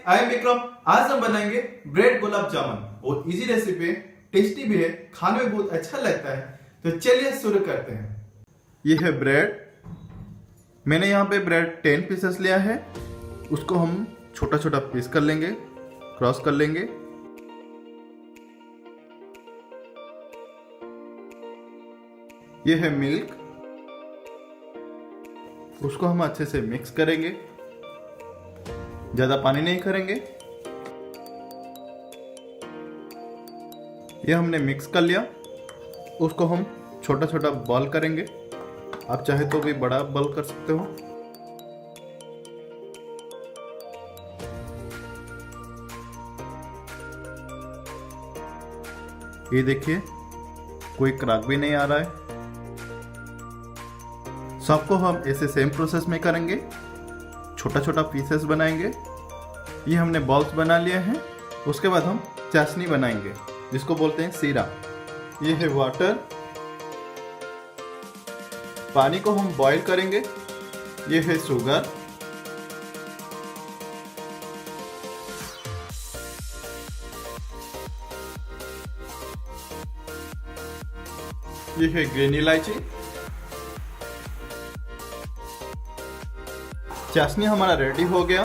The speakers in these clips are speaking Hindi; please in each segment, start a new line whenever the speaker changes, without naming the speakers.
I am Vikram. आज हम बनाएंगे ब्रेड गुलाब जामुन। बहुत इजी रेसिपी है, टेस्टी भी है, खाने में बहुत अच्छा लगता है। तो चलिए शुरू करते हैं। ये है ब्रेड। मैंने यहाँ पे ब्रेड 10 पीसेस लिया है। उसको हम छोटा छोटा पीस कर लेंगे, क्रॉस कर लेंगे। ये है मिल्क, उसको हम अच्छे से मिक्स करेंगे, ज्यादा पानी नहीं करेंगे। ये हमने मिक्स कर लिया, उसको हम छोटा छोटा बॉल करेंगे। आप चाहे तो भी बड़ा बॉल कर सकते हो। ये देखिए, कोई क्रैक भी नहीं आ रहा है। सबको हम ऐसे सेम प्रोसेस में करेंगे, छोटा छोटा पीसेस बनाएंगे। ये हमने बॉल्स बना लिए हैं। उसके बाद हम चाशनी बनाएंगे, जिसको बोलते हैं सीरा। ये है वाटर, पानी को हम बॉईल करेंगे। ये है शुगर, ये है ग्रीन इलायची। चाशनी हमारा रेडी हो गया।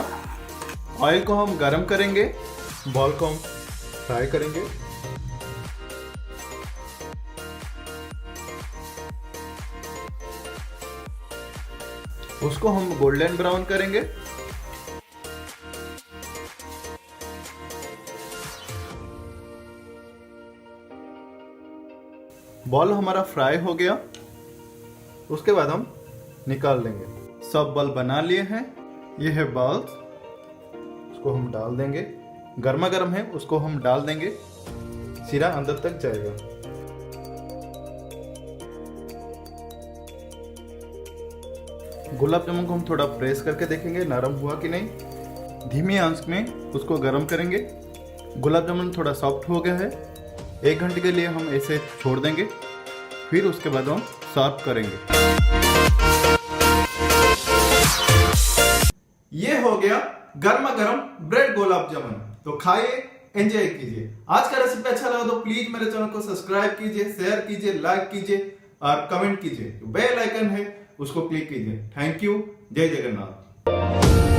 ऑयल को हम गरम करेंगे, बॉल को हम फ्राई करेंगे। उसको हम गोल्डन ब्राउन करेंगे। बॉल हमारा फ्राई हो गया। उसके बाद हम निकाल लेंगे। सब बॉल बना लिए हैं। ये है बॉल्स, उसको हम डाल देंगे। गर्मा गर्म है, उसको हम डाल देंगे, सीरा अंदर तक जाएगा। गुलाब जामुन को हम थोड़ा प्रेस करके देखेंगे नरम हुआ कि नहीं। धीमी आंच में उसको गर्म करेंगे। गुलाब जामुन थोड़ा सॉफ्ट हो गया है। 1 घंटे के लिए हम ऐसे छोड़ देंगे, फिर उसके बाद हम सर्व करेंगे। ये हो गया गर्मा गर्म ब्रेड गुलाब जामुन। तो खाइए, एंजॉय कीजिए। आज का रेसिपी अच्छा लगा तो प्लीज मेरे चैनल को सब्सक्राइब कीजिए, शेयर कीजिए, लाइक कीजिए और कमेंट कीजिए। बेल आइकन है, उसको क्लिक कीजिए। Thank you. जय जगन्नाथ।